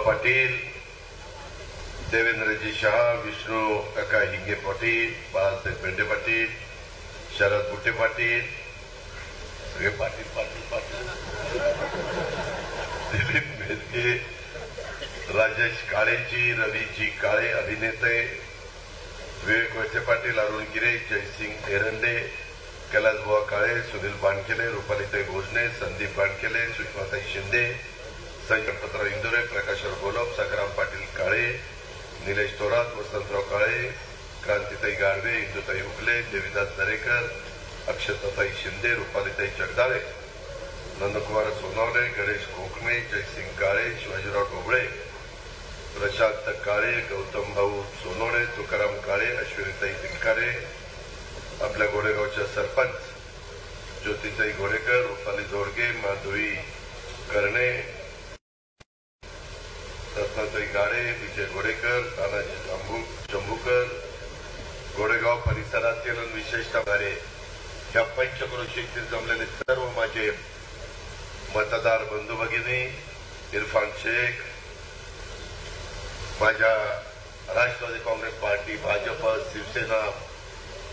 पाटील, देवेंद्रजी शहा, विष्णू काका हिंगे पाटील, बाळासाहेब पेंडे पाटील, शरद बुटे पाटील, सगळे पाटील पाटील पाटील, दिलीप मेहते, राजेश काळेजी, रवीजी काळे अभिनेते, विवेक वळसे पाटील, अरुण गिरे, जयसिंग एरंडे, कैलासबुवा काळे, सुनील बाणकेले, रुपालीताई भोजने, संदीप बाणकेले, सुषमाताई शिंदे, संजय गणपतराव इंदुरे, प्रकाशराव गोलप, संग्राम पाटील काळे, निलेश थोरात, वसंतराव काळे, क्रांतीताई गाडवे, इंदुताई उगले, देवीदास दरेकर, अक्षताताई शिंदे, रुपालीताई जगदाळे, नंदकुमार सोनवणे, गणेश कोकणे, जयसिंग काळे, शिवाजीराव ढोबळे, प्रशांत काळे, गौतम भाऊ सोनवणे, तुकाराम काळे, अश्विनीताई तिलकारे, आपल्या गोडेगावच्या सरपंच ज्योतिताई घोडेकर, रुपाली जोडगे, माधवी करणे, रत्नाताई गाडे, विजय घोडेकर, तानाजी शंभूकर, गोडेगाव परिसरातील विशेषतः या पंचक्रोशीतील जमलेले सर्व माझे मतदार बंधू भगिनी, इरफान शेख, माझ्या राष्ट्रवादी काँग्रेस पार्टी, भाजप, शिवसेना,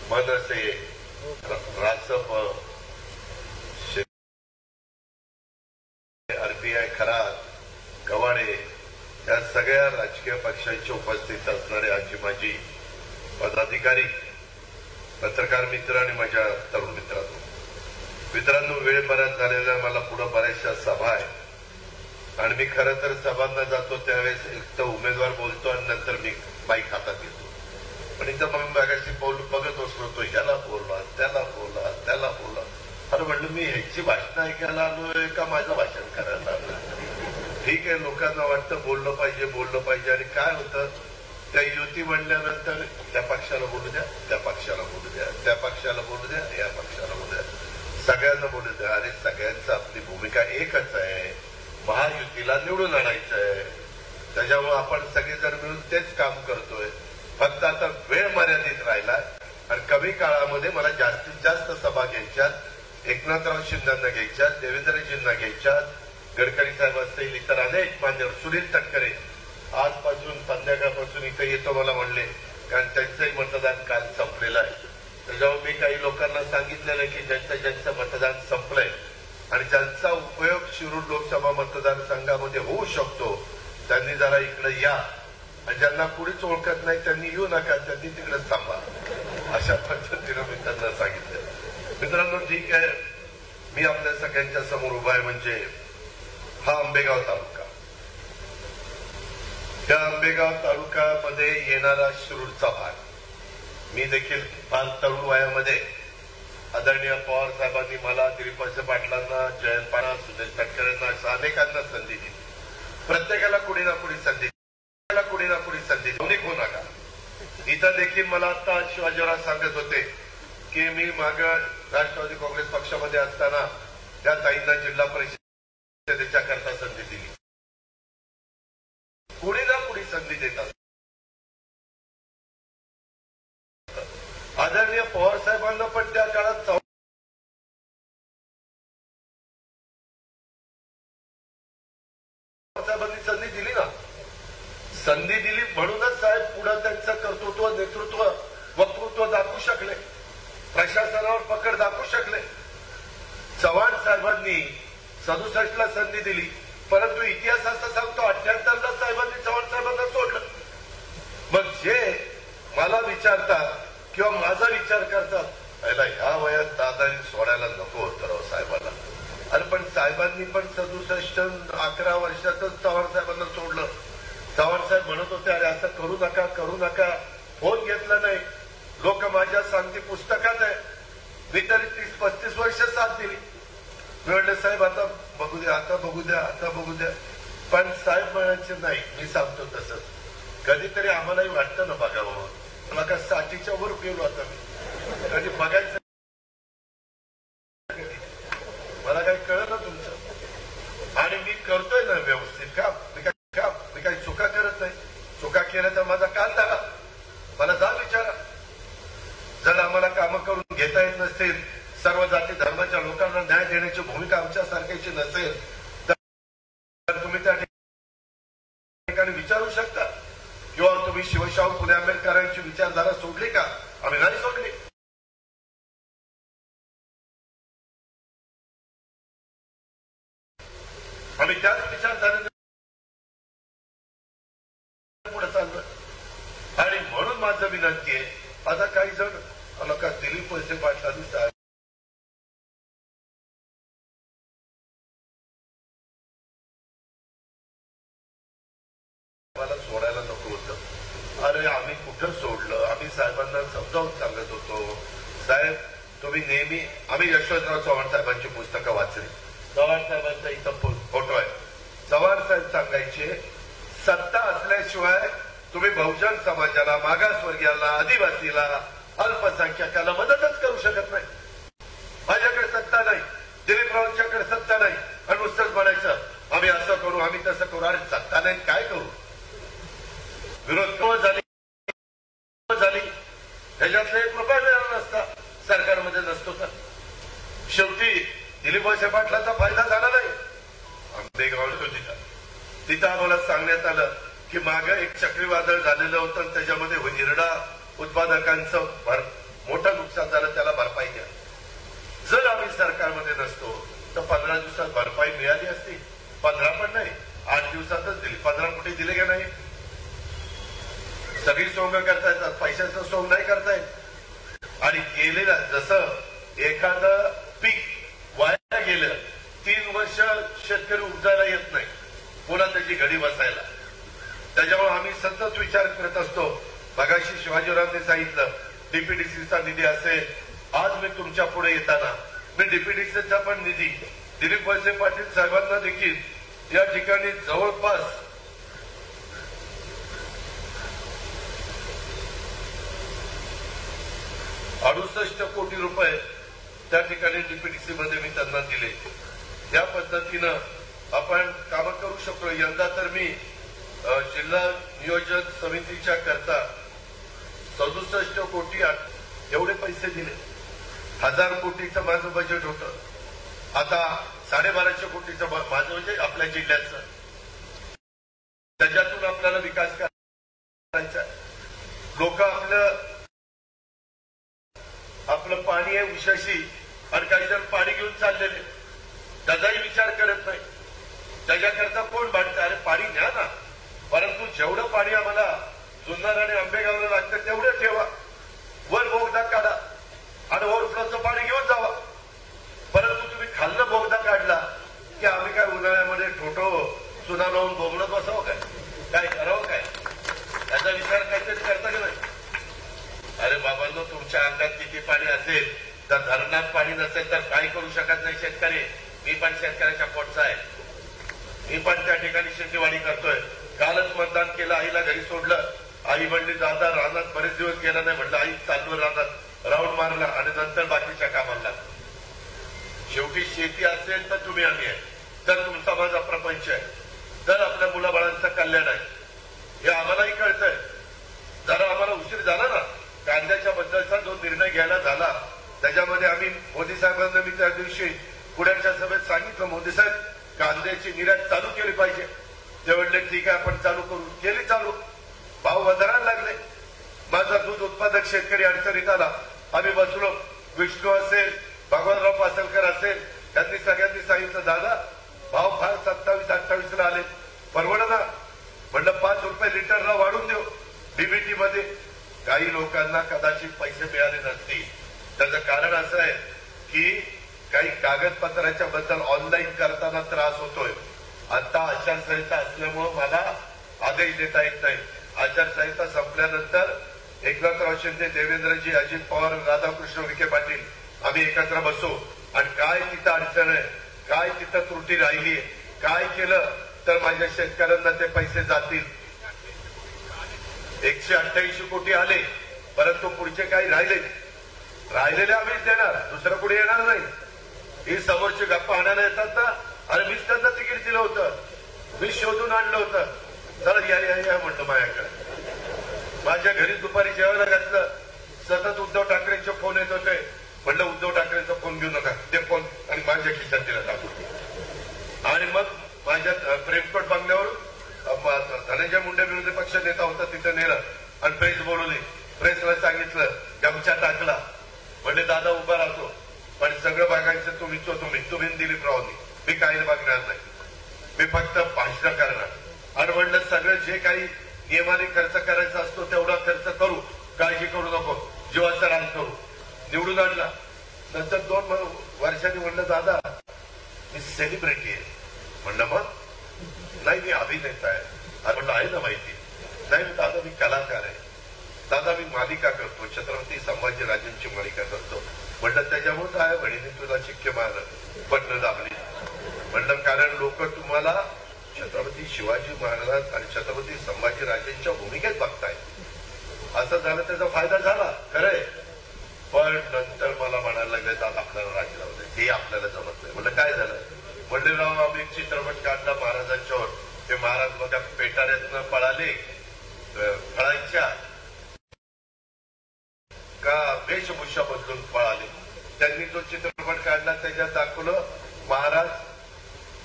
मनसे, रासप, आरपीआय, खरात, कवाडे या सगळ्या राजकीय पक्षांच्या उपस्थित असणारे आजी माजी पदाधिकारी, पत्रकार मित्र आणि माझ्या तरुण मित्रांनो, वेळ बराच झालेला, मला पुढे बऱ्याचशा सभा आहेत आणि मी खरं तर सभांना जातो त्यावेळेस एक तर उमेदवार बोलतो आणि नंतर मी माईक हातात घेतो, पण इथं मग मागाशी बघत असतो, ह्याला बोलला, त्याला बोलला, त्याला बोलला. अरे म्हणलं मी ह्याची भाषण ऐकायला आलोय का माझं भाषण करायला आलोय? ठीक आहे, लोकांना वाटतं बोललं पाहिजे आणि काय होतं, त्या युती म्हणल्यानंतर त्या पक्षाला बोलू द्या, त्या पक्षाला बोलू द्या, त्या पक्षाला बोलू द्या, या पक्षाला बोलू द्या, सगळ्यांना बोलू द्या. अरे सगळ्यांचं आपली भूमिका एकच आहे, महायुतीला निवडून आणायचं आहे. त्याच्यामुळे आपण सगळेजण मिळून तेच काम करतोय. फक्त आता वेळ मर्यादित राहिला आणि कमी काळामध्ये मला जास्तीत जास्त सभा घ्यायच्यात, एकनाथराव शिंदेना घ्यायच्यात, देवेंद्रजींना घ्यायच्यात, गडकरी साहेब असतील, इतर अनेक मान्यवर, सुनील तटकरे आजपासून संध्याकाळपासून इथे येतो मला म्हणले, कारण त्यांचंही मतदान काल संपलेलं आहे. त्याच्यामुळे मी काही लोकांना सांगितलेलं की ज्यांचं मतदान संपलंय आणि ज्यांचा उपयोग शिरूर लोकसभा मतदारसंघामध्ये होऊ शकतो त्यांनी जरा इकडे या, आणि ज्यांना कुणीच ओळखत नाही त्यांनी येऊ नका, त्यांनी तिकडेच थांबा, अशा पद्धतीनं मी त्यांना सांगितलं. मित्रांनो, ठीक आहे, मी आपल्या सगळ्यांच्या समोर उभा आहे म्हणजे हा आंबेगाव तालुका. त्या आंबेगाव तालुक्यामध्ये येणारा शिरूरचा भाग, मी देखील फार तरुण वयामध्ये आदरणीय पवार साहेबांनी मला, दिलीप वळसे पाटलांना, जयंत पाटील, सुनील तटकरेंना, अशा अनेकांना संधी दिली. प्रत्येकाला कुणी ना कुणी संधी होऊ नका. इथं देखील मला आता शिवाजीराव सांगत होते की मी माग राष्ट्रवादी काँग्रेस पक्षामध्ये असताना त्या ताईंना जिल्हा परिषदेच्या करता संधी दिली. कुणी ना कुणी संधी देतात. आदरणीय पवार साहेबांना पण त्या काळात साहेबांनी संधी दिली ना, संधी दिली म्हणूनच साहेब पुढे त्यांचं कर्तृत्व, नेतृत्व, वक्तृत्व दाखवू शकले, प्रशासनावर पकड दाखवू शकले. चव्हाण साहेबांनी 67 ला संधी दिली, परंतु इतिहास असं सांगतो 78 ला साहेबांनी चव्हाण साहेबांना सोडलं. मग जे मला विचारतात किंवा माझा विचार करतात, पहिला ह्या वयात दादानी सोडायला नको होतं राव साहेबांना. अरे पण साहेबांनी पण 11 वर्षातच चव्हाण साहेबांना सोडलं. चव्हाण साहेब म्हणत होते, अरे असं करू नका, फोन घेतला नाही, लोक माझ्या सांगते पुस्तकात आहे. मी तरी 30-35 वर्ष साथ दिली. मी म्हटलं साहेब आता बघू द्या. पण साहेब म्हणायचे नाही, मी सांगतो तसंच. कधीतरी आम्हालाही वाटतं ना बघावं, मला का 60च्या वर गेलो आता मी, कधी बघायचं मला काही कळलं ना तुमचं. आणि मी करतोय ना व्यवस्थित काम, मी काही चुका करत नाही. चुका केल्या तर माझा काल झाला, मला जा विचारा. जर आम्हाला कामं करून घेता येत नसतील, सर्व जाती धर्माच्या लोकांना न्याय देण्याची भूमिका आमच्या सारख्याची नसेल, तर तुम्ही त्या तुम्ही शिवशाहू फुले आंबेडकरांची विचारधारा सोडली का? आम्ही नाही सोडली. आम्ही त्याच विचारधारेने पुढे चाललोय. आणि म्हणून माझं विनंती आहे, आता काही जण का दिलीप वळसे पाटलांनी मला सोडायला नको होतं. अरे आम्ही कुठं सोडलं? आम्ही साहेबांना समजावून सांगत होतो, साहेब तुम्ही नेहमी, आम्ही यशवंतराव चव्हाण साहेबांची पुस्तकं वाचली. चव्हाण साहेबांचा इथं फोटो आहे. चव्हाण साहेब सांगायचे, सत्ता असल्याशिवाय तुम्ही बहुजन समाजाला, मागासवर्गीयाला, आदिवासीला, अल्पसंख्याकाला मदतच करू शकत नाही. माझ्याकडे सत्ता नाही, दिलीपरावांच्याकडे सत्ता नाही, आणि नुसतंच म्हणायचं आम्ही असं करू, आम्ही तसं करू. अरे सत्ता नाही काय करू? विरोध झाली त्याच्यातला 1 रुपया मिळाला नसता, सरकारमध्ये नसतो तर. शेवटी दिलीप वळसे पाटलाचा फायदा झाला नाही. आंबेगाव तिथं आम्हाला सांगण्यात आलं की मागे एक चक्रीवादळ झालेलं होतं आणि त्याच्यामध्ये हिरडा उत्पादकांचं मोठं नुकसान झालं, त्याला भरपाई द्या. जर आम्ही सरकारमध्ये नसतो तर 15 दिवसात भरपाई मिळाली असती. 15 पण नाही, 8 दिवसातच दिली. 15 कोटी दिले का नाही? सगळी सोंग करता येतात, पैशाचं सोंग नाही करता येत. आणि गेलेलं जसं एखादं पीक वाया गेलं, 3 वर्ष शेतकरी उपजायला येत नाही, पुन्हा त्याची घडी बसायला. त्याच्यामुळे आम्ही सतत विचार करत असतो. मगाशी शिवाजीरावांनी सांगितलं डीपीडीसीचा निधी असेल. आज मी तुमच्या पुढे येताना मी डीपीडीसीचा पण निधी दिलीप वळसे पाटील साहेबांना देखील या ठिकाणी जवळपास 68 कोटी रुपये त्या ठिकाणी डीपीडीसी मध्ये मी त्यांना दिले. या पद्धतीनं आपण कामं करू शकतो. यंदा तर मी जिल्हा नियोजन समितीच्या करता 67 कोटी एवढे पैसे दिले. 1000 कोटीचं माझं बजेट होतं. आता 1250 कोटीचं माझं म्हणजे आपल्या जिल्ह्याचं. त्याच्यातून आपल्याला विकास करायचा. लोक आपलं पाणी आहे उशाशी आणि काही जण पाणी घेऊन चाललेले, त्याचाही विचार करत नाही. त्याच्याकरता कोण भांडतं? अरे पाणी न्या ना, परंतु जेवढं पाणी आम्हाला जुन्नर आणि आंबेगावला लागतं तेवढं ठेवा. वर बोगदा काढा आणि ओव्हरफ्लोचं पाणी घेऊन जावा. परंतु तुम्ही खाल्लं बोगदा काढला की आम्ही काय उन्हाळ्यामध्ये ठोठो चुना लावून बोगडत बसावं काय करावं काय? याचा विचार काहीतरी करता की नाही? अरे बाबांनो, तुमच्या अंगात किती पाणी असेल तर धरणात पाणी नसेल तर काय करू शकत नाही शेतकरी. मी पण शेतकऱ्याच्या पोटचा आहे. मी पण त्या ठिकाणी शेतीवाडी करतोय. कालच मतदान केलं, आईला घरी सोडलं. आई म्हणली दादा रानात बरेच दिवस गेला नाही. म्हटलं आई चाललो रानात, राऊंड मारला आणि नंतर बाकीच्या कामाला. शेवटी शेती असेल तर तुम्ही आम्ही आहे, तर तुमचा माझा प्रपंच आहे, तर आपल्या मुलाबाळांचं कल्याण आहे. हे आम्हालाही कळतंय. जरा आम्हाला उशीर झाला ना, कांद्याच्या बद्दलचा जो निर्णय घ्यायला झाला त्याच्यामध्ये आम्ही मोदी साहेबांना मी त्या दिवशी पुण्याच्या सभेत सांगितलं, मोदी साहेब कांद्याची निर्यात चालू केली पाहिजे. ते म्हणले ठीक आहे आपण चालू करू. केली चालू. भाव वधारायला लागले. माझा दूध उत्पादक शेतकरी अडचणीत आला. आम्ही बसलो, विष्णू असेल, भगवानराव पासलकर असेल, त्यांनी सगळ्यांनी सांगितलं दादा भाव फार 27-28 ला आले, परवडा ना. म्हणलं 5 रुपये लिटरला वाढून देऊ. डीबीटी मध्ये काही लोकांना कदाचित पैसे मिळाले नसतील. त्याचं कारण असं आहे की काही कागदपत्राच्या बद्दल ऑनलाईन करताना त्रास होतोय. आता आचारसंहिता असल्यामुळं मला आदेश देता येत नाही. आचारसंहिता संपल्यानंतर एकनाथराव शिंदे, देवेंद्रजी, अजित पवार, राधाकृष्ण विखे पाटील आम्ही एकत्र बसू आणि काय तिथं अडचण आहे, काय तिथं त्रुटी राहिली, काय केलं तर माझ्या शेतकऱ्यांना ते पैसे जातील. 188 कोटी आले, परंतु पुढचे काही राहिलेले आम्हीच देणार, दुसरं पुढे येणार नाही. ही समोरची गप्पा आणायला येतात ना, अरे मीच त्यांना तिकीट दिलं होतं, मी शोधून आणलं होतं, चला या म्हणतो माझ्याकडे. माझ्या घरी दुपारी जेवायला घातलं, सतत उद्धव ठाकरेंचे फोन येत होते. म्हणलं उद्धव ठाकरेंचा फोन घेऊ नका, ते फोन आणि माझ्या खिशात दिला टाकून. आणि मग माझ्या प्रेमकोट बंगल्यावरून धनंजय मुंडे विरोधी पक्ष नेता होता तिथे नेलं आणि प्रेस बोलवली. प्रेसला सांगितलं, गमछा टाकला, म्हणजे दादा उभा राहतो पण सगळं बघायचं तुम्ही दिलीपरावांनी, मी काही बघणार नाही, मी फक्त भाषण करणार. आणि म्हणलं सगळं जे काही नियमाने खर्च करायचा असतो तेवढा खर्च करू, काळजी करू नको, जीवाचा राज करू. निवडून आणला. नंतर 2 वर्षांनी म्हणलं दादा मी सेलिब्रिटी आहे. म्हणलं मग? नाही मी अभिनेता आहे. अरे म्हणलं आहे ना माहिती. नाही दादा मी कलाकार आहे. दादा मी मालिका करतो, छत्रपती संभाजीराजांची मालिका करतो. म्हणलं त्याच्यामुळे काय बहिणी तुला चिक्के मारलं, बटणं दाबली. म्हणलं कारण लोक तुम्हाला छत्रपती शिवाजी महाराज आणि छत्रपती संभाजीराजांच्या भूमिकेत बघताय. असं झालं, त्याचा फायदा झाला खरंय. पण नंतर मला म्हणायला लागले दादा आपल्याला राजीनामा दे, हे आपल्याला जमत नाही. म्हणलं काय झालं? म्हणले राव आम्ही एक चित्रपट काढला महाराजांच्यावर, ते महाराज बघा पेटाऱ्यातनं पळाले, पळायच्या का वेशभूषा बदलून पळाले. त्यांनी तो चित्रपट काढला, त्याच्यात दाखवलं महाराज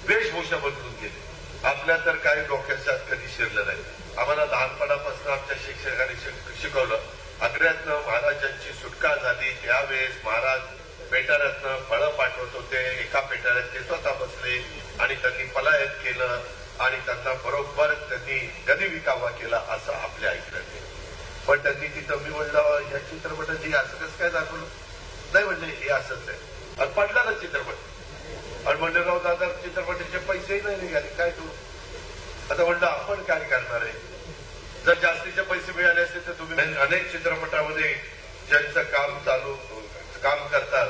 वेशभूषा बदलून गेले. आपल्या तर काही डोक्यात कधी शिरलं नाही. आम्हाला लहानपणापासून आमच्या शिक्षकांनी शिकवलं, आग्र्यातनं महाराजांची सुटका झाली त्यावेळेस महाराज पेटाऱ्यातनं फळं पाठवत होते. एका पेटाऱ्यात ते स्वतः बसले आणि त्यांनी पलायन केलं आणि त्यांना बरोबर त्यांनी गनिविकावा केला असं आपल्या ऐकलं. पण त्यांनी तिथं मी म्हणलं या चित्रपटात हे असं कसं काय दाखवलं? नाही म्हणले हे असंच आहे. आणि पडला ना चित्रपट. आणि म्हणले राव दादा चित्रपटाचे पैसेही नाही निघाले, काय करू? आता म्हणलं आपण काय करणार आहे? जर जास्तीचे पैसे मिळाले असते तर तुम्ही अनेक चित्रपटामध्ये ज्यांचं काम करतात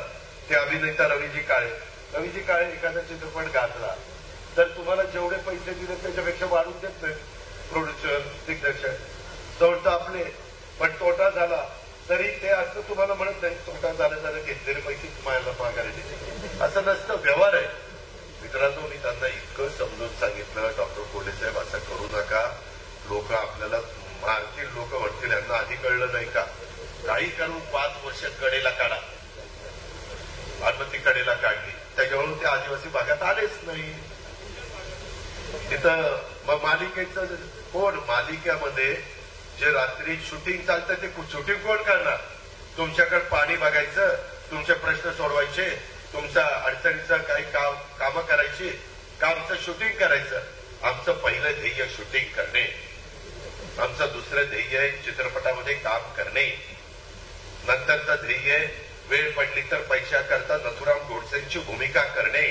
ते अभिनेता रवीजी काळे एखादा चित्रपट गाजला तर तुम्हाला जेवढे पैसे दिले त्याच्यापेक्षा वाढून देत नाही प्रोड्युसर, दिग्दर्शक. जवळचं आपले. पण तोटा झाला तरी ते असं तुम्हाला म्हणत नाही तोटा झाला घेतलेले पैसे तुम्हाला माघारी दिले. असं नसतं, व्यवहार आहे. मित्रांनो मी त्यांना इतकं समजून सांगितलं, डॉक्टर कोल्हे साहेब असं करू नका, लोक आपल्याला मारतील, लोक म्हणतील यांना आधी कळलं नाही का? काही करून 5 वर्ष कडेला काढा. आणि मग ती कडेला काढली, त्याच्यावरून ते आदिवासी भागात आलेच नाही. तिथं मग मालिकेचं कोण, मालिकेमध्ये जे रात्री शूटिंग चालतं ते शूटिंग कोण करणार? तुमच्याकडे पाणी बघायचं, तुमचे प्रश्न सोडवायचे, तुमच्या अडचणीचं काही कामं करायची, कामचं शूटिंग करायचं. आमचं पहिलं ध्येय शूटिंग करणे, आमचं दुसरं ध्येय आहे चित्रपटामध्ये काम करणे, नंतरचं ध्येय वेळ पडली तर पैशाकरता नथुराम गोडसेंची भूमिका करणे.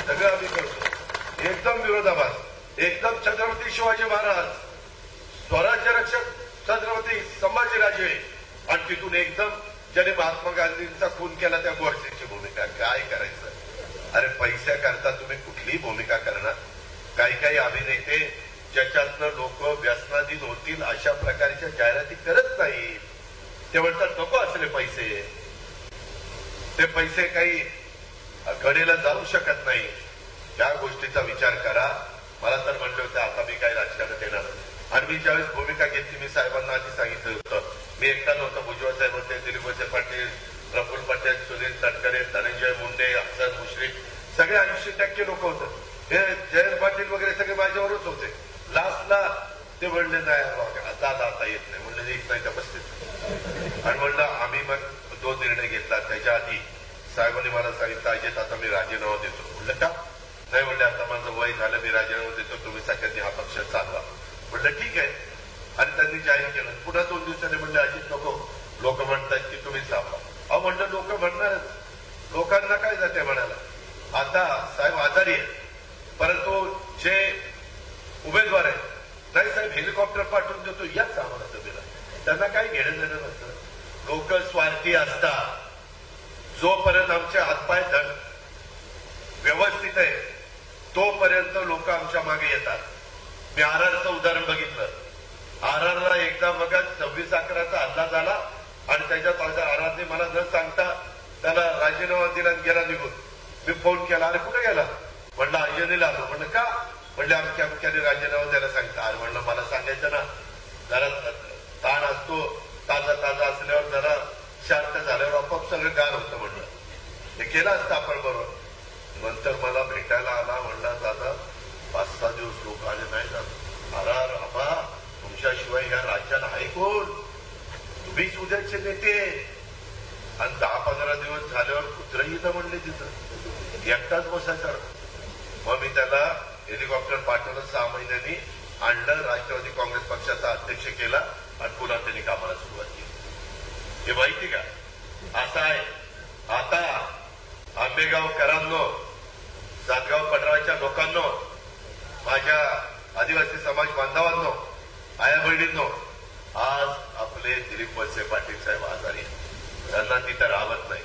सगळं आम्ही करतो. एकदम विरोधाभास, एकदम छत्रपती शिवाजी महाराज, स्वराज्य रक्षक छत्रपती संभाजीराजे, आणि तिथून एकदम ज्याने महात्मा गांधींचा खून केला त्या गोडसेंची भूमिका. काय करायचं? अरे पैशाकरता तुम्ही कुठलीही भूमिका करणार. काही अभिनेते ज्याच्यातनं लोक व्यसनाधीन होतील अशा प्रकारच्या जाहिराती करत नाही. ते म्हणतात नको असले पैसे, ते पैसे काही कडेला जाऊ शकत नाही. त्या गोष्टीचा विचार करा. मला तर म्हणलं होतं आता मी काही राजकारणात येणार. आणि मी ज्यावेळेस भूमिका घेतली मी साहेबांना आधी सांगितलं होतं, मी एकटा नव्हतं. भुजबळ साहेब होते, दिलीप पाटील, प्रफुल्ल पटेल, सुनील तटकरे, धनंजय मुंडे, अफसर मुश्रीफ, सगळे 80% लोक होतं. हे जयंत पाटील वगैरे सगळे माझ्यावरच होते. लास्टला ते म्हणले नाही आता येत नाही. म्हणले येत नाही तर बसते. आणि म्हणलं आम्ही मग 2 निर्णय घेतला. त्याच्या आधी साहेबांनी मला सांगितलं अजित आता मी राजीनामा देतो. म्हणलं का? नाही म्हणले आता माझं वय झालं, मी राजीनामा देतो, तुम्ही सगळ्यांनी हा पक्ष चालवा. म्हणलं ठीक आहे. आणि त्यांनी जाहीर केलं. पुन्हा 2 दिवसांनी म्हणले अजित नको, लोक म्हणतात की तुम्ही चालवा. अहो म्हणलं लोक म्हणणारच, लोकांना काय जाते म्हणाला. आता साहेब आजारी आहे, परंतु जे उमेदवार आहेत नाही साहेब हेलिकॉप्टर पाठवून देतो याच आम्हाला सभेला. त्यांना काही घेणं देणं नसतं. लोक स्वार्थी असतात. जोपर्यंत आमचे हातपाय व्यवस्थित आहे तोपर्यंत लोक आमच्या मागे येतात. मी आरआरचं उदाहरण बघितलं. आरआरला एकदा बघा 26/11चा हल्ला झाला आणि त्याच्यात आरआरने मला न सांगता त्याला राजीनामा दिला गेला निघून. मी फोन केला, अरे कुठे गेला? म्हणलं अंजनीला आलो. म्हणलं का? म्हणले अमक्याने राजीनामा द्यायला सांगितलं. अरे म्हणलं मला सांगायचं ना, जरा ताण असतो, ताजा असल्यावर जरा शांत झाल्यावर आपोआप सगळं गार होतं. म्हणलं हे केलं असतं आपण बरोबर. नंतर मला भेटायला आला. म्हणला दादा 5-6 दिवस लोक आले नाही जात. नेते आणि 10-15 दिवस झाल्यावर कुत्रही इथं म्हणले तिथं एकटाच बसायचा. मग मी त्याला हेलिकॉप्टर पाठवलं, 6 महिन्यांनी आणलं, राष्ट्रवादी काँग्रेस पक्षाचा अध्यक्ष केला आणि पुन्हा त्यांनी कामाला सुरुवात केली. हे माहिती का असं आहे. आता आंबेगावकरांनो, सातगाव पडराच्या लोकांनो, माझ्या आदिवासी समाज बांधवांनो, आया बहिणींनो, आज आपले दिलीप वळसे पाटील साहेब आजारी, त्यांना तिथं राहत नाही.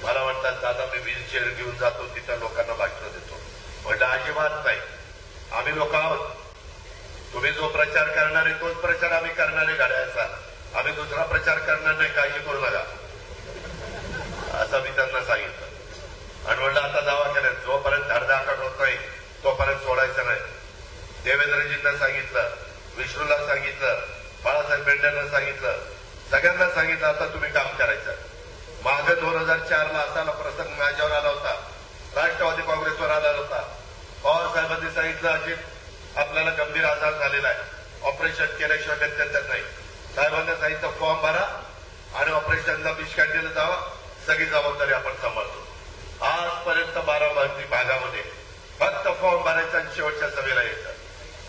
मला म्हणतात दादा मी व्हीलचेअर घेऊन जातो तिथं लोकांना भाषण देतो. म्हटलं अजिबात नाही, आम्ही लोक आहोत. तुम्ही जो प्रचार करणार आहे तोच प्रचार आम्ही करणार आहे गाड्याचा. आम्ही दुसरा प्रचार करणार नाही, काळजी करू नका असं मी त्यांना सांगितलं. आणि म्हणलं आता दवाखान्यात जोपर्यंत धडधाकट होत नाही तोपर्यंत सोडायचं नाही. देवेंद्रजींना सांगितलं, विष्णूला सांगितलं, बाळासाहेब बेंडेंना सांगितलं, सगळ्यांना सांगितलं आता तुम्ही काम करायचं. मागे 2004ला असाला प्रसंग माझ्यावर आला होता, राष्ट्रवादी काँग्रेसवर आला होता. पवार साहेबांनी सांगितलं अजित आपल्याला गंभीर आजार झालेला आहे, ऑपरेशन केल्याशिवाय गत्यंतर नाही. साहेबांना सांगितलं फॉर्म भरा आणि ऑपरेशनला बिस्कॅट दिलं जावा, सगळी जबाबदारी आपण सांभाळतो. आजपर्यंत बारामती भागामध्ये फक्त फॉर्म भरायचा आणि शेवटच्या सभेला यायचं,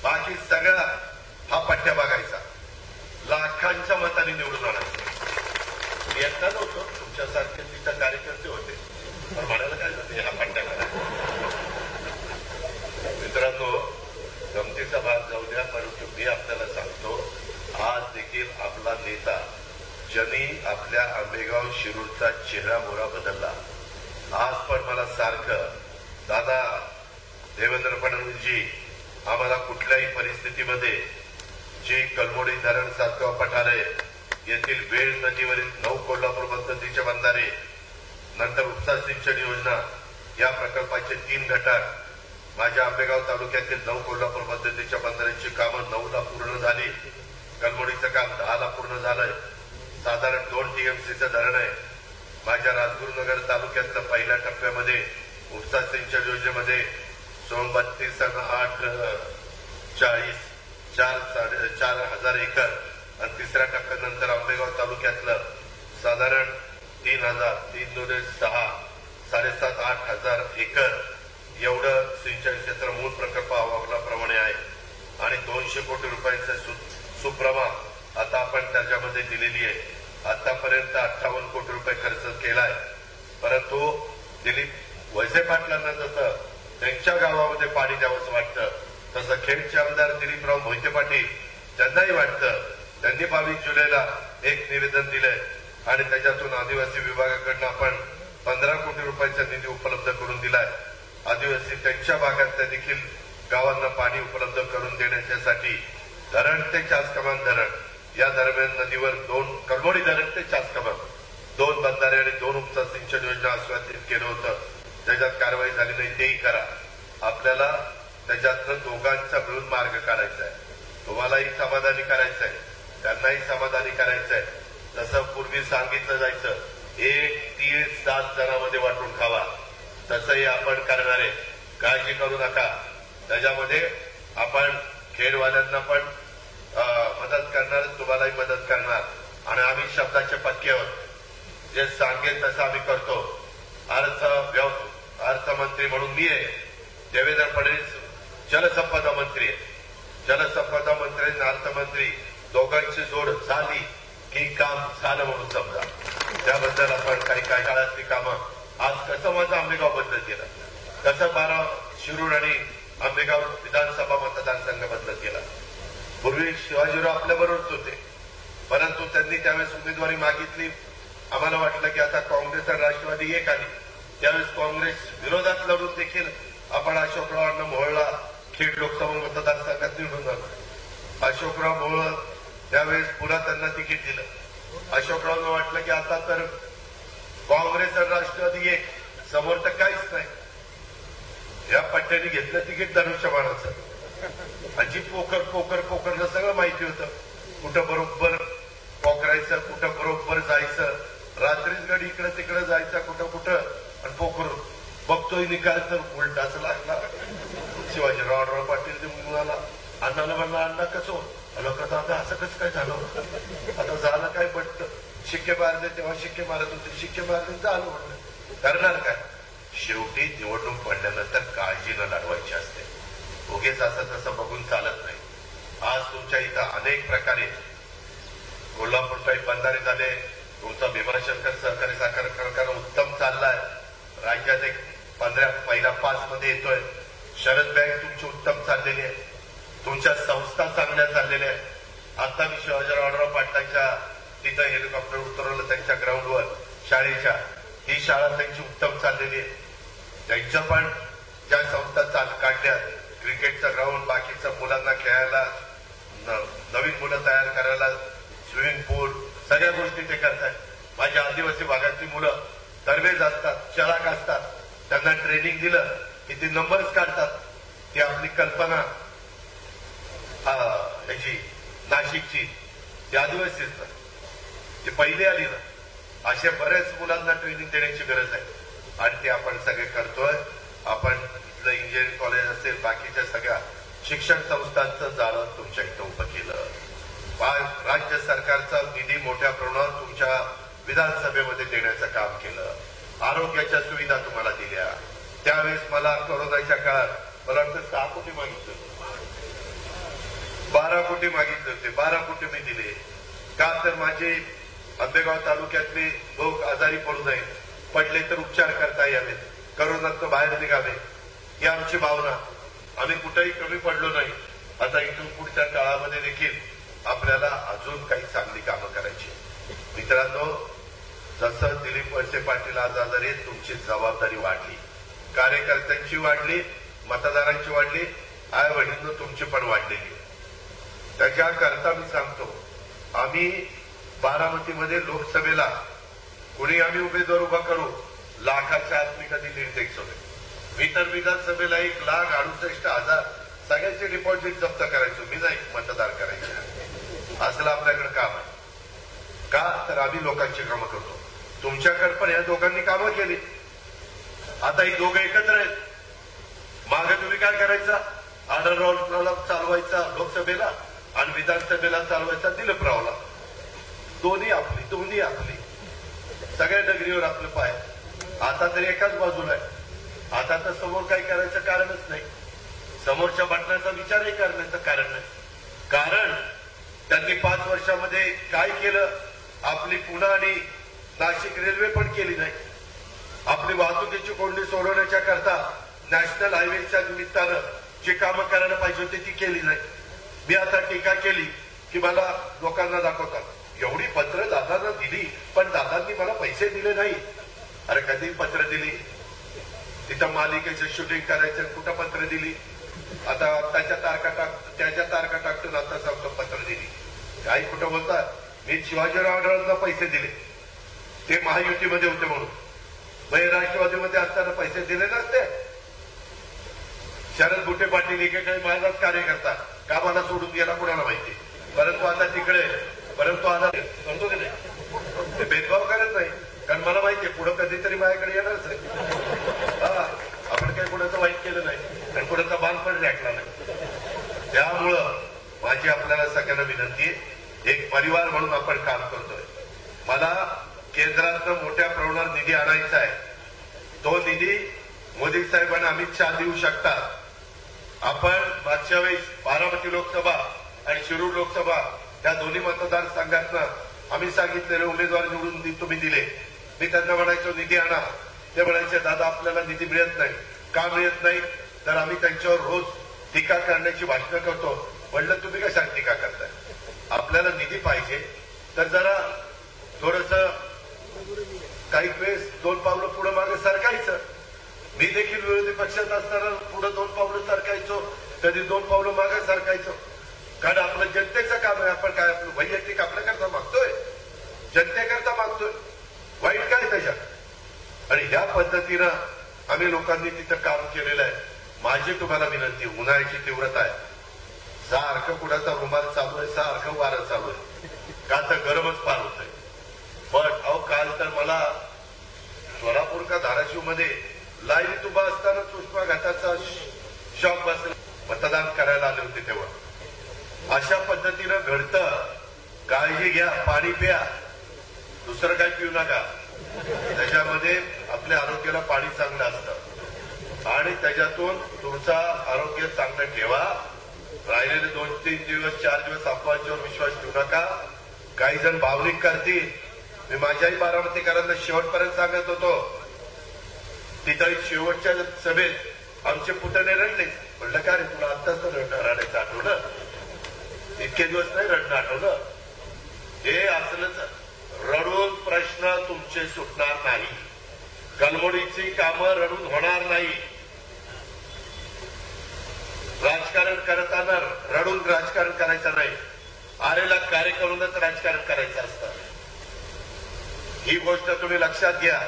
बाकी सगळा हा पट्ट्या बघायचा. लाखांच्या मतांनी निवडून आणायचं. मी एकटा नव्हतो, तुमच्यासारखे तिथं कार्यकर्ते होते, पण म्हणायला काय जाते हा पट्ट्या करायचा. मित्रांनो, गमतीचा भाग जाऊ द्या, परंतु मी आपल्याला सांगतो आज देखील आपला नेता ज्यांनी आपल्या आंबेगाव शिरूरचा चेहरा मोहरा बदलला. आज पण मला सारखं दादा देवेंद्र फडणवीसजी आम्हाला कुठल्याही परिस्थितीमध्ये जे कलमोडी धरण सातगाव पठारे येथील वेळ नदीवरील 9 कोल्हापूर पद्धतीचे बंधारे, नंतर उपसा सिंचन योजना या प्रकल्पाचे 3 घटक, माझ्या आंबेगाव तालुक्यातील 9 कोल्हापूर पद्धतीच्या बंधाऱ्यांची कामं 9ला पूर्ण झाली. कलमोडीचं काम 10ला पूर्ण झालंय. साधारण 2 टीएमसीचं धरण आहे. माझ्या राजगुरुनगर तालुक्यातल्या पहिल्या टप्प्यामध्ये उपसा सिंचन योजनेमध्ये 32 आणि 8 40 4,000 एकर आणि तिसऱ्या टप्प्यानंतर आंबेगाव तालुक्यातलं साधारण 3,006 7,500-8,000 एकर एवढं सिंचन क्षेत्र मूळ प्रकल्प अहवालाप्रमाणे आहे. आणि 200 कोटी रुपयांचं सुप्रमा आता आपण त्याच्यामध्ये दिलेली आहे. आतापर्यंत 58 कोटी रुपये खर्च केलाय. परंतु दिलीप वळसे पाटलांना जसं त्यांच्या गावामध्ये पाणी द्यावंसं वाटतं तसं खेडचे आमदार दिलीपराव मोहिते पाटील त्यांनाही वाटतं. त्यांनी 22 जुलैला एक निवेदन दिलंय आणि त्याच्यातून आदिवासी विभागाकडनं आपण 15 कोटी रुपयांचा निधी उपलब्ध करून दिलाय. आदिवासी त्यांच्या भागातल्या देखील गावांना पाणी उपलब्ध करून देण्यासाठी धरण ते चासकमान धरण या दरम्यान नदीवर 2 कलमोडी धरण ते चासकमान 2 बंधारे आणि 2 उपसा सिंचन योजना आश्वासित केलं होतं. त्याच्यात कारवाई झाली नाही, तेही करा. आपल्याला त्याच्यातनं दोघांचा मिळून मार्ग काढायचा आहे. तुम्हालाही समाधानी करायचं आहे, त्यांनाही समाधानी करायचं आहे. जसं पूर्वी सांगितलं जायचं 1 तीळ 7 जणांमध्ये वाटून खावा, तसंही आपण करणार आहे. काळजी करू नका. त्याच्यामध्ये आपण खेडवाल्यांना पण मदत करणार, तुम्हालाही मदत करणार आणि आम्ही शब्दाचे पक्के आहोत. जे सांगेल तसं आम्ही करतो. अर्थमंत्री म्हणून मी आहे, देवेंद्र फडणवीस जलसंपदा मंत्री आहे. जलसंपदा मंत्री आणि अर्थमंत्री दोघांची जोड झाली की काम झालं म्हणून समजा. त्याबद्दल आपण काही काळातली कामं आज कसं माझं आंबेगाव बदलत गेलं, कसं 12 शिरूर आणि आंबेगाव विधानसभा मतदारसंघ बदलत गेला. पूर्वी शिवाजीराव आपल्या बरोबरच होते, परंतु त्यांनी त्यावेळेस उमेदवारी मागितली. आम्हाला वाटलं की आता काँग्रेस आणि राष्ट्रवादी एक आली. त्यावेळेस काँग्रेस विरोधात लढून देखील आपण अशोकरावांना मोहोळला खेड लोकसभा मतदारसंघात निवडून आलो. अशोकराव मोहोळ त्यावेळेस पुन्हा त्यांना तिकीट दिलं. अशोकरावांना वाटलं की आता तर काँग्रेस आणि राष्ट्रवादी एक, समोर तर काहीच नाही. या पट्ट्याने घेतलं तिकीट धनुष्यबाणाचं. अजी पोकरला सगळं माहिती होतं. कुठं बरोबर पोकरायचं, कुठं बरोबर जायचं, रात्रीच गडी इकडे तिकडे जायचा कुठं आणि पोखर बघतोय निकाल तर उलटाच लागला. शिवाजीराव पाटील मुलाला अण्णाला म्हणला अण्णा कसं आलं का दादा, असं कसं काय झालं, आता झालं काय पटतं. शिक्के मारले तेव्हा शिक्के मारत होते, शिक्के मारले झालं म्हणलं. करणार काय? शेवटी निवडणूक पडल्यानंतर काळजी न लढवायची असते. उगीच असं तसं बघून चालत नाही. आज तुमच्या इथं अनेक प्रकारे कोल्हापूर टाईप बंधारे झाले, तुमचा भीमाशंकर सहकारी साखर कारखाना उत्तम चाललाय, राज्यात एक 15 पहिला 5 मध्ये येतोय, शरद बँक तुमची उत्तम चाललेली आहे, तुमच्या संस्था चांगल्या चाललेल्या आहेत. आता मी शिवाजीराव पाटलांच्या तिथं हेलिकॉप्टर उतरवलं त्यांच्या ग्राउंडवर शाळेच्या, ही शाळा त्यांची उत्तम चाललेली आहे. त्यांच्या पण ज्या संस्था काढल्या, क्रिकेटचं ग्राउंड, बाकीचं मुलांना खेळायला नवीन मुलं तयार करायला स्विमिंग पूल, सगळ्या गोष्टी ते करतात. माझ्या आदिवासी भागातली मुलं दरवेज असतात, चलाक असतात, त्यांना ट्रेनिंग दिलं की ते नंबर्स काढतात. ती आपली कल्पना याची नाशिकची ती आदिवासीच ना, ती पहिली आली ना. अशा बऱ्याच मुलांना ट्रेनिंग देण्याची गरज आहे आणि ते आपण सगळे करतोय. आपण इथलं इंजिनिअरिंग कॉलेज असेल, बाकीच्या सगळ्या शिक्षण संस्थांचं जाळं तुमच्या इथं उभं केलं. राज्य सरकारचा निधी मोठ्या प्रमाणावर तुमच्या विधानसभेमध्ये देण्याचं काम केलं. आरोग्याच्या सुविधा तुम्हाला दिल्या. त्यावेळेस मला कोरोनाच्या काळात मला वाटतं 6 कोटी मागितले होते, 12 कोटी मागितले होते, 12 कोटी मी दिले. का तर माझे आंबेगाव तालुक्यातले लोक आजारी पडू नये, पडले तर उपचार करता यावेत, करोनातून बाहेर निघावे, ही आमची भावना. आम्ही कुठेही कमी पडलो नाही. आता इथून पुढच्या काळामध्ये देखील आपल्याला अजून काही चांगली कामं करायची. मित्रांनो, जसं दिलीप वळसे पाटील आज आजारी आहेत, तुमची जबाबदारी वाढली, कार्यकर्त्यांची वाढली, मतदारांची वाढली, आई वडील तुमची पण वाढलेली. त्याच्याकरता मी सांगतो, आम्ही बारामतीमध्ये लोकसभेला कुणी आम्ही उमेदवार उभा करू, लाखाच्या आत मी कधी लीड द्यायचो नाही. मी तर विधानसभेला 1,68,000 सगळ्यांचे डिपॉझिट जप्त करायचो, मी नाही मतदार करायचे. असलं आपल्याकडे काम आहे. का तर आम्ही लोकांची कामं करतो. तुमच्याकडे पण या दोघांनी कामं केली. आता ही दोघं एकत्र आहेत. मागे तुम्ही काय करायचा? आढळरावला चालवायचा लोकसभेला आणि विधानसभेला चालवायचा दिलीपरावला. दोन्ही आपली सगळ्या नगरीवर आपलं पाय. आता तरी एकाच बाजूला आहे. आता तर समोर काही करायचं कारणच नाही. समोरच्या बटनाचा विचारही करण्याचं कारण नाही. कारण त्यांनी 5 वर्षामध्ये काय केलं? आपली पुणे आणि नाशिक रेल्वे पण केली नाही. आपली वाहतुकीची कोंडी सोडवण्याच्या करता नॅशनल हायवेच्या निमित्तानं जी कामं करायला पाहिजे होती ती केली नाही. मी आता टीका केली की मला लोकांना दाखवतात, एवढी पत्र दादांना दिली पण दादांनी मला पैसे दिले नाही. अरे कधी पत्र दिली? तिथं मालिकेचं शूटिंग करायचं, कुठं पत्र दिली? आता त्याच्या तारखा टाकतो, आता सांगतो पत्र दिली. काही कुठं बोलतात? मी शिवाजीरावांना पैसे दिले, ते महायुतीमध्ये होते म्हणून. मग राष्ट्रवादीमध्ये असताना पैसे दिले नसते? शरद बुटे पाटील एकेकाळी माझाच कार्यकर्ता का मला सोडून गेला कुणाला माहिती. परंतु आता तिकडे आता करतो की नाही, ते भेदभाव करत नाही. कारण मला माहितीये पुढं कधीतरी माझ्याकडे येणारच आहे. आपण काही कुणाचं वाईट केलं नाही आणि कुणाचा बाण पण राखला नाही. त्यामुळं माझी आपल्याला सगळ्यांना विनंती आहे, एक परिवार म्हणून आपण काम करतोय. मला केंद्रातनं मोठ्या प्रमाणावर निधी आणायचा आहे. तो निधी मोदी साहेबांना अमित शहा देऊ शकतात. आपण मागच्या वेळेस बारामती लोकसभा आणि शिरूर लोकसभा या दोन्ही मतदारसंघातनं आम्ही सांगितलेले उमेदवार निवडून तुम्ही दिले. मी त्यांना म्हणायचो निधी आणा. ते म्हणायचे दादा आपल्याला निधी मिळत नाही. का मिळत नाही? तर आम्ही त्यांच्यावर रोज टीका करण्याची भाषणं करतो. म्हणलं तुम्ही कशा टीका करताय? आपल्याला निधी पाहिजे तर जरा थोडस काही वेळेस 2 पावलं पुढे मागे सरकायचं. मी देखील विरोधी पक्षात असताना पुढे 2 पावलं सरकायचो, कधी 2 पावलं मागे सरकायचो. कारण आपलं जनतेचं काम आहे. आपण काय आपलं वैयक्तिक आपल्याकरता मागतोय, जनतेकरता मागतोय. वाईट काय त्याच्यात? आणि या पद्धतीनं आम्ही लोकांनी तिथं काम केलेलं आहे. माझी तुम्हाला विनंती, उन्हाळ्याची तीव्रता आहे, सारखं कुणाचा रुमाल चालू आहे, सारखं वारं चालू आहे. का तर गरमच फार होत आहे. पण अहो काल तर मला सोलापूर का धाराशिव मध्ये लाईनीत उभा असताना उष्माघाताचा शॉक बसला. मतदान करायला आले होते तेव्हा. अशा पद्धतीनं घडतं. काळजी घ्या, पाणी प्या. दुसरं काही पिऊ नका. त्याच्यामध्ये आपल्या आरोग्याला पाणी चांगलं असतं आणि त्याच्यातून तुमचं आरोग्य चांगलं ठेवा. राहिलेले 2-3 दिवस 4 दिवस अफवांच्यावर विश्वास ठेवू नका. काही जण भावनिक करतील. मी माझ्याही बारामतीकरांना शेवटपर्यंत सांगत होतो. तिथं शेवटच्या सभेत आमचे पुतणे रडले. म्हणलं का रे तुला आत्ताच रडायचं आठवलं? इतके दिवस नाही रडणं आठवलं? हे असलंच. रडून प्रश्न तुमचे सुटणार नाही. गलमोडीची कामं रडून होणार नाही. राजकारण करताना रडून राजकारण करायचं नाही. आलेला कार्य करूनच राजकारण करायचं असतं. ही गोष्ट तुम्ही लक्षात घ्या.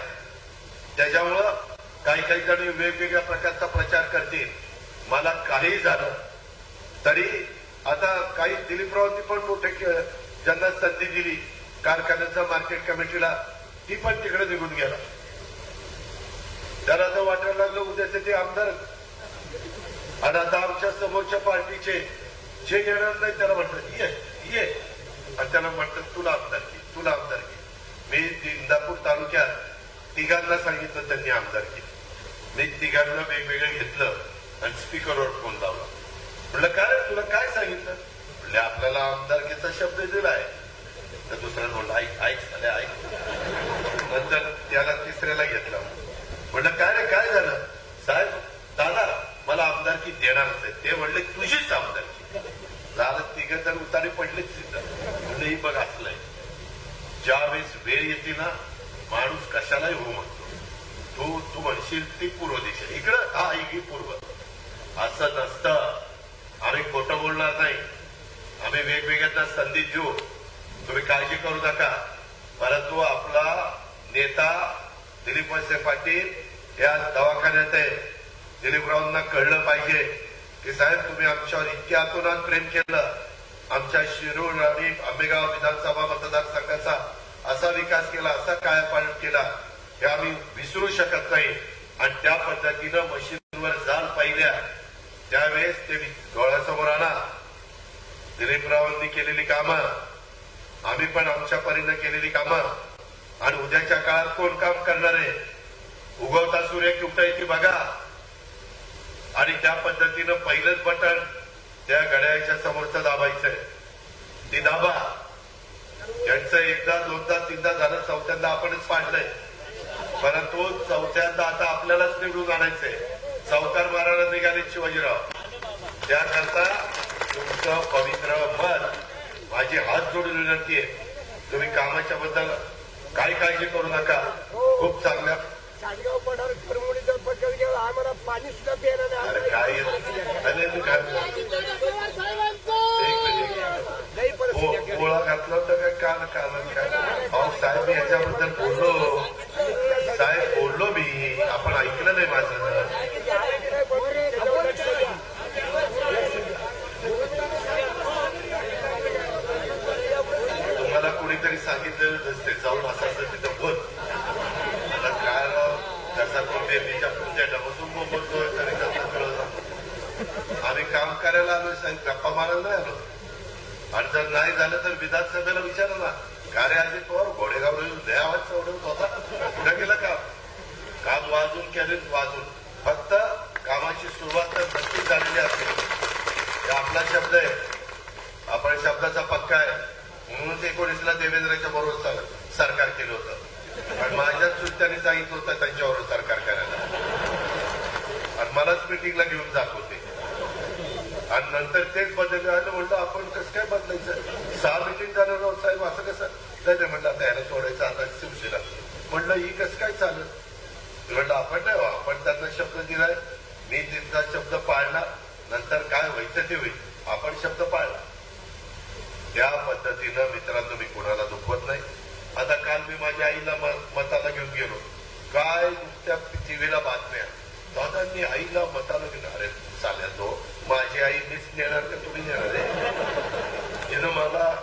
त्याच्यामुळं काही जण वेगवेगळ्या प्रकारचा प्रचार करतील. मला काही झालं तरी आता काही दिलीपरावांनी पण मोठे ज्यांना संधी दिली कारखान्याचं मार्केट कमिटीला, ती पण तिकडे निघून गेला. त्याला तर वाटायला लागलं उद्याचे ते आमदार. आणि आता आमच्या समोरच्या पार्टीचे जे येणार नाही त्याला म्हणतात ये आणि त्याला म्हणतात तुला आमदारकी, तुला आमदारकी. मी इंदापूर तालुक्यात तिघांना सांगितलं त्यांनी आमदारकी. मी तिघांना वेगवेगळं घेतलं आणि स्पीकरवर फोन लावला. म्हटलं काय तुला काय सांगितलं? म्हणजे आपल्याला आमदारकीचा शब्द दिलाय. तर दुसऱ्यानं म्हणलं ऐक झाले ऐक. नंतर त्याला तिसऱ्याला घेतला. म्हणलं काय रे काय झालं? साहेब दादा मला आमदारकी देणारच आहे. ते म्हणले तुझीच आमदारकी. झालं तिघं तर उतारी पडलेच तिथं. म्हणलं ही बघ असलंय. ज्यावेळेस वेळ येते ना माणूस कशालाही हो म्हणतो. तू म्हणशील ती पूर्व दिशा इकडं हा ही पूर्व. असं नसतं. आम्ही खोटं बोलणार नाही. आम्ही वेगवेगळ्यांना संधी देऊ. तुम्ही काळजी करू नका. परंतु आपला नेता दिलीप वळसे पाटील या दवाखान्यात आहे. दिलीपरावांना कळलं पाहिजे की साहेब तुम्ही आमच्यावर इतक्या आतोनात प्रेम केलं. आमच्या शिरूर आणि आंबेगाव विधानसभा मतदारसंघाचा असा विकास केला, असा कायापालट केला हे आम्ही विसरू शकत नाही. आणि त्या पद्धतीनं मशीनवर जाल पाहिल्या त्यावेळेस ते डोळ्यासमोर आणा. दिलीपरावांनी केलेली कामं, आम्ही पण आमच्या परीनं केलेली कामं आणि उद्याच्या काळात कोण काम करणार आहे? उगवता सूर्य कुठं येते बघा. आणि त्या पद्धतीनं पहिलंच बटन त्या घड्याळाच्या समोरचं दाबायचंय. ती दाबा. त्यांचं एकदा दोनदा तीनदा झालं, चौथ्यांदा आपणच पाडलंय. परंतु चौथ्यांदा आता आपल्यालाच निवडून आणायचंय. सावकार मारायला निघाले शिवाजीराव. त्याकरता तुमचं पवित्र मन माझी हात जोडून विनंती आहे. तुम्ही कामाच्या बद्दल काही काळजी करू नका. खूप चांगल्या साडगाव पठार करमुडीचा पटकन गेला. आम्हाला पाणी सुद्धा प्यायला नाही. काय गोळा घातला होता काय काल काय अहो साहेब याच्याबद्दल बोललो. साहेब बोललो मी. आपण ऐकलं नाही माझं. तुम्हाला कोणीतरी सांगितलेलं नसते जाऊन असं तिथं बोल. आता काय त्याचा देवीच्या पूजेला बसून बोलतोय तरी कसं कळत. आम्ही काम करायला आलोय साहेब, गप्पा मारायला नाही आलो. आणि जर नाही झालं तर विधानसभेला विचारा ना. का रे अजित पवार घोडेगाव लय आवाज चढवत होता, कुठे गेलं काम वाजून केले वाजून. फक्त कामाची सुरुवात तर नक्कीच झालेली असेल. आपला शब्द आहे. आपण शब्दाचा पक्का आहे. म्हणूनच 19ला देवेंद्रच्या बरोबर सरकार केलं होतं. आणि माझ्याच सुट्ट्याने सांगितलं होतं त्यांच्यावर सरकार करायला. आणि मलाच मिटिंगला घेऊन जात होते. आणि नंतर तेच बदललं आलं. म्हणलं आपण कसं काय बदलायचं? 6 मिटिंग झालं राव साहेब असं कसं नाही. म्हणलं आता याला सोडायचं आता शिवसेना. म्हणलं ही कसं काय चालत? म्हणलं आपण नाही आपण त्यांना शब्द दिलाय. मी त्यांचा शब्द पाळला. नंतर काय व्हायचं ते होईल. आपण शब्द पाळला. त्या पद्धतीनं मित्रांनो मी कोणाला दुखवत नाही. आता काल मी माझ्या आईला मताला घेऊन गेलो. काय नुसत्या टीव्हीला बातम्या. दादांनी आईला मताला घेऊन. अरे चालेल तो माझी आई मीच नेणार का तुम्ही नेणार आहे? तिनं मला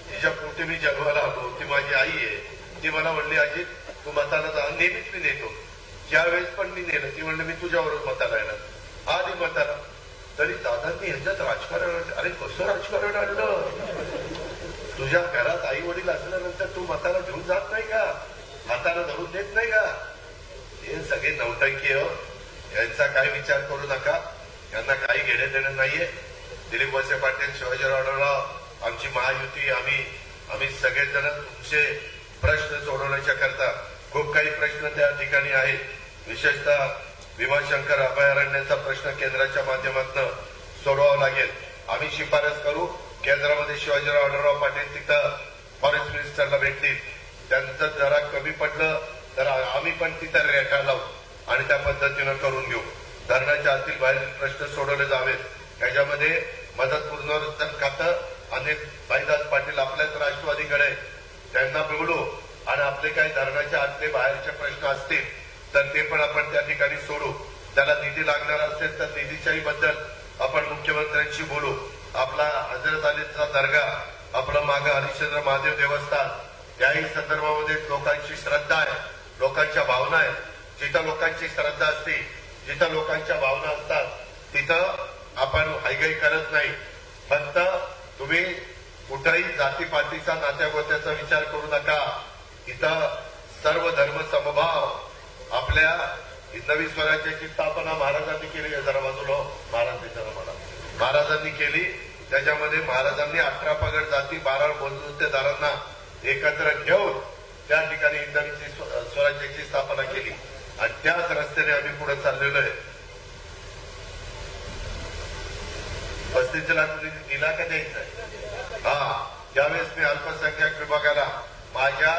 तिच्या पोटी मी जन्माला आलो. ती माझी आई आहे. ती मला म्हणली अजित तू मताला जा. नेहमीच मी नेतो. ज्यावेळेस पण मी नेलं ती म्हणलं मी तुझ्यावरच मताला येणार. आधी मताला. तरी दादांनी ह्याच्यात राजकारण. अरे कसं राजकारण आणलं? तुझ्या घरात आई वडील असल्यानंतर तू मताला घेऊन जात नाही का? हाताला धरून देत नाही का? हे सगळे नौटंकी हो, यांचा काही विचार करू नका. यांना काही घेणं देणं नाहीये. दिलीप वळसे पाटील, शिवाजीराव आढळराव, आमची महायुती, आम्ही सगळेजण तुमचे प्रश्न सोडवण्याच्या करता खूप काही प्रश्न त्या ठिकाणी आहेत. विशेषतः भीमाशंकर अभयारण्याचा प्रश्न केंद्राच्या माध्यमातून सोडवावा लागेल. आम्ही शिफारस करू, केंद्रामध्ये शिवाजीराव आढळराव पाटील तिथं फॉरेस्ट मिनिस्टरला भेटतील. त्यांचं जरा कमी पडलं तर आम्ही पण तिथं रेखा लावू आणि त्या पद्धतीनं करून घेऊ. धरणाच्या आतील बाहेरील प्रश्न सोडवले जावेत. त्याच्यामध्ये मदत पुनर्वसन खातं आणि भाईदास पाटील आपल्याच राष्ट्रवादीकडे, त्यांना बोलू आणि आपले काही धरणाच्या आतले बाहेरचे प्रश्न असतील तर ते पण आपण त्या ठिकाणी सोडू. त्याला निधी लागणार असेल तर निधीच्याही बद्दल आपण मुख्यमंत्र्यांशी बोलू. आपला हजरत अलीचा दर्गा, आपलं मागं हरिश्चंद्र महादेव देवस्थान, याही संदर्भामध्ये लोकांची श्रद्धा आहे, लोकांच्या भावना आहेत. जिथं लोकांची श्रद्धा असते, जिथं लोकांच्या भावना असतात, तिथं आपण हायगाई करत नाही. फक्त तुम्ही कुठेही जातीपातीचा नात्यागोत्याचा विचार करू नका. इथं सर्व धर्म समभाव. आपल्या नवी स्वराज्याची स्थापना महाराजांनी केली. जरा बाजूला महाराजांनी केली. त्याच्यामध्ये महाराजांनी 18 पगड जाती 12 बंधुतेदारांना एकत्र घेऊन त्या ठिकाणी नवी स्वराज्याची स्थापना केली आणि त्याच रस्त्याने आम्ही पुढे चाललेलो आहे. 35 लाख दिला का द्यायचा आहे? त्यावेळेस मी अल्पसंख्याक विभागाला माझ्या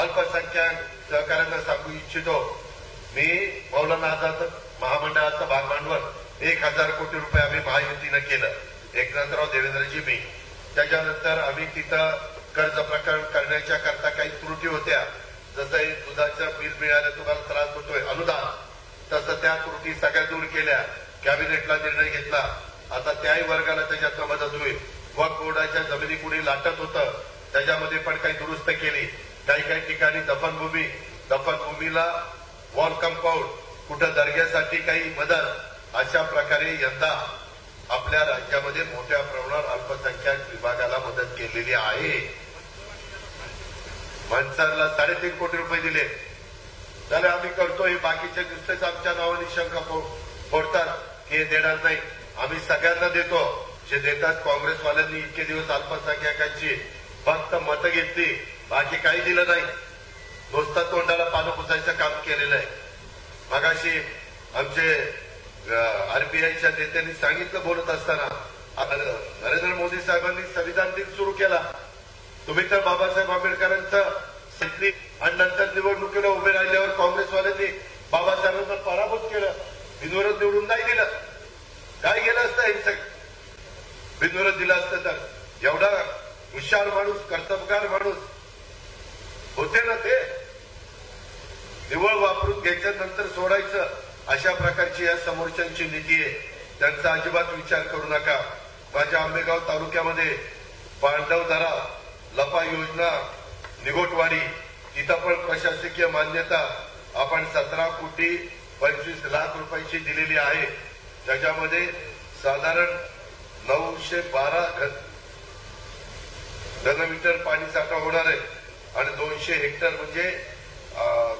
अल्पसंख्याक सहकार्यांना सांगू इच्छितो, मी मौलाना आझाद महामंडळाचं भागभांडवल 1000 कोटी रुपये आम्ही महायुतीनं केलं. एकनाथराव देवेंद्रजी मी. त्याच्यानंतर आम्ही तिथं कर्ज प्रकरण करण्याच्या करता काही त्रुटी होत्या. जसं दुधाचं बिल मिळालं, तुम्हाला त्रास होतोय अनुदान, तसं त्या त्रुटी सगळ्या दूर केल्या. कॅबिनेटला निर्णय घेतला. आता त्याही वर्गाला त्याच्यात मदत होईल. वक्फ बोर्डाच्या जमिनी कुणी लाटत होतं, त्याच्यामध्ये पण काही दुरुस्त केली. काही ठिकाणी दफनभूमीला वॉल कंपाऊंड, कुठं दर्ग्यासाठी काही मदत, अशा प्रकारे यंदा आपल्या राज्यामध्ये मोठ्या प्रमाणावर अल्पसंख्याक विभागाला मदत केलेली आहे. मनसरला 3.5 कोटी रुपये दिले. त्याला आम्ही करतोय. बाकीचे नुसतेच आमच्या नावाने शंका फोडतात की हे देणार नाही. आम्ही सगळ्यांना देतो. जे देतात, काँग्रेसवाल्यांनी इतके दिवस अल्पसंख्याकांची फक्त मतं घेतली, बाकी काही दिलं नाही. नुसतं तोंडाला पानं पुसायचं काम केलेलं आहे. मगाशी आमचे आरबीआयच्या नेत्यांनी सांगितलं बोलत असताना, नरेंद्र मोदी साहेबांनी संविधान दिन सुरू केला. तुम्ही तर बाबासाहेब आंबेडकरांचं आणि नंतर निवडणुकीला उभे राहिल्यावर काँग्रेसवाल्यांनी बाबासाहेबांना पराभूत केलं. बिनविरोध निवडून नाही दिलं. काय गेलं असतं हे? बिनविरोध दिलं असतं तर एवढा हुशार माणूस, कर्तबगार माणूस होते ना ते. निवळ वापरून घ्यायचं, नंतर सोडायचं, अशा प्रकारची या समोरच्यांची नीती आहे. त्यांचा अजिबात विचार करू नका. माझ्या आंबेगाव तालुक्यामध्ये पांडवदरा, लपा योजना, निगोटवाडी, तिथं पण प्रशासकीय मान्यता आपण 17 कोटी 25 लाख रुपयाची दिलेली आहे. त्याच्यामध्ये साधारण 912 घनमीटर पाणी साठा होणार आहे आणि 200 हेक्टर म्हणजे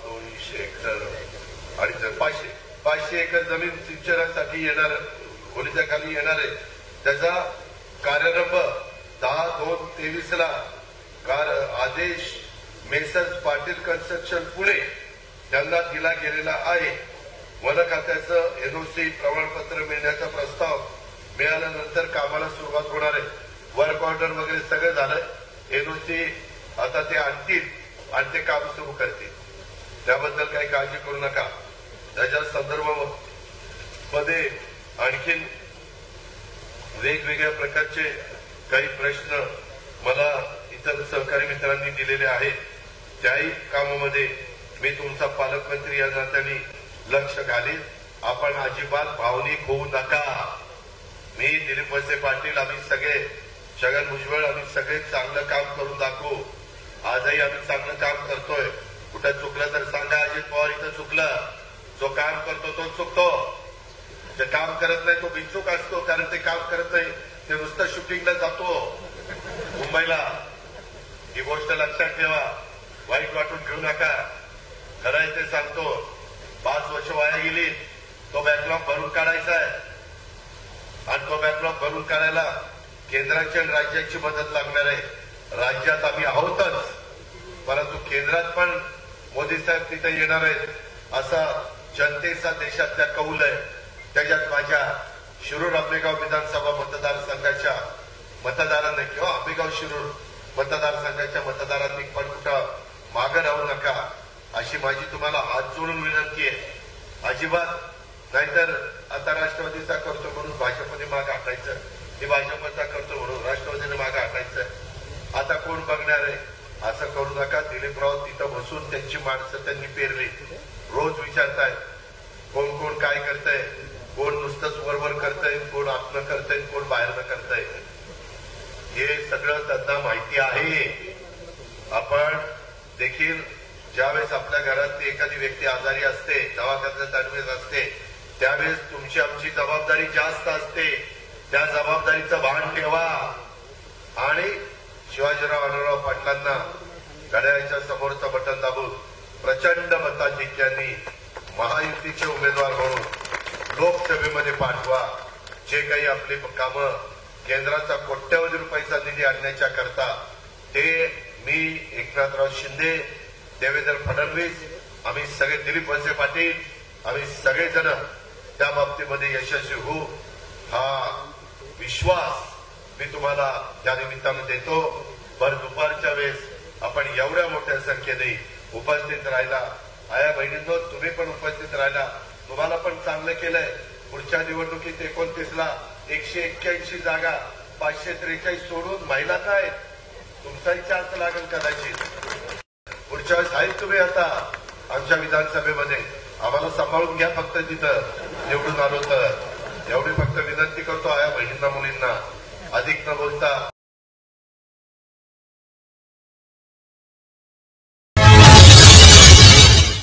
200 हेक्टर आणि 500 एकर जमीन सिंचनासाठी येणार, खोलीच्या खाली येणार आहे. त्याचा कार्यारंभ 10/2/23 ला आदेश मेसर्स पाटील कन्स्ट्रक्शन पुणे यांना दिला गेलेला आहे. वन खात्याचं एनओसी प्रमाणपत्र मिळण्याचा प्रस्ताव मिळाल्यानंतर कामाला सुरुवात होणार आहे. वर्क ऑर्डर वगैरे सगळं झालंय. एनओसी आता ते आणतील आणि ते काम सुरू करतील. त्याबद्दल काही काळजी करू नका. त्याच्या संदर्भामध्ये आणखीन वेगवेगळ्या प्रकारचे काही प्रश्न मला इतर सहकारी मित्रांनी दिलेले आहेत. त्याही कामामध्ये मी तुमचा पालकमंत्री या नात्याने लक्ष घालीन. आपण अजिबात भावनिक होऊ नका. मी दिलीप वळसे पाटील, आम्ही सगळे, छगन भुजबळ, आम्ही सगळे चांगलं काम करून दाखवू. आजही आम्ही चांगलं काम करतोय. कुठं चुकलं तर सांगा. अजित पवार इथं चुकलं. जो काम करतो तो चुकतो. जे काम करत नाही तो बिनचूक असतो. कारण ते काम करत नाही, ते नुसतं शूटिंगला जातो. मुंबईला, ही गोष्ट लक्षात ठेवा, वाईट वाटून घेऊ नका. खरं आहे ते सांगतो, 5 वर्ष वाया गेली. तो बॅकलॉग भरून काढायचा आहे आणि तो बॅकलॉग भरून काढायला केंद्राची आणि राज्याची मदत लागणार आहे. राज्यात आम्ही आहोतच, परंतु केंद्रात पण मोदी साहेब तिथे येणार आहेत असा जनतेचा देशातल्या कौल आहे. त्याच्यात माझ्या शिरूर आंबेगाव विधानसभा मतदारसंघाच्या मतदारांनी किंवा आंबेगाव शिरूर मतदारसंघाच्या मतदारांनी पण कुठं मागं राहू नका अशी माझी तुम्हाला हात जोडून विनंती आहे. अजिबात. नाहीतर आता राष्ट्रवादीचा करतो म्हणून भाजपने मागं हटायचं, हे भाजपचा करतो म्हणून राष्ट्रवादीने मागं हटायचं. आता कोण बघणार आहे? असं करू नका. दिलीपराव तिथं बसून त्यांची माणसं त्यांनी पेरली. रोज विचारतायत कोण कोण काय करतंय, कोण नुसतंच वरवर करतंय, कोण आतनं करतंय, कोण बाहेरनं करतंय. हे सगळं त्यांना माहिती आहे. आपण देखील ज्यावेळेस आपल्या घरातली एखादी व्यक्ती आजारी असते, दवाखान्यात ऍडमिट असते, त्यावेळेस तुमची आमची जबाबदारी जास्त असते. त्या जबाबदारीचं भान ठेवा आणि शिवाजीराव आढळराव पाटलांना घड्याळाच्या समोरचं बटन दाबून प्रचंड मताधिक्यांनी महायुतीचे उमेदवार म्हणून लोकसभेमध्ये पाठवा. जे काही आपली कामं केंद्राचा कोट्यवधी रुपयाचा निधी आणण्याच्या करता ते मी, एकनाथराव शिंदे, देवेंद्र फडणवीस, आम्ही सगळे, दिलीप वळसे पाटील, आम्ही सगळेजण त्या बाबतीमध्ये यशस्वी होऊ हा विश्वास मी तुम्हाला त्या निमित्तानं देतो. भर दुपारच्या वेळेस आपण एवढ्या मोठ्या संख्येने उपस्थित राहिला. आया बहिणींनो, तुम्ही पण उपस्थित राहिला. तुम्हाला पण चांगलं केलंय. पुढच्या निवडणुकीत 29ला 181 जागा 543 सोडून महिला काय तुमचाही चान्स लागेल कदाचित. पुढच्या वेळेस आहेत तुम्ही आता आमच्या विधानसभेमध्ये. आम्हाला सांभाळून घ्या फक्त तिथं निवडून आलो तर. एवढी फक्त विनंती करतो आया बहिणींना, मुलींना. अधिक न बोलता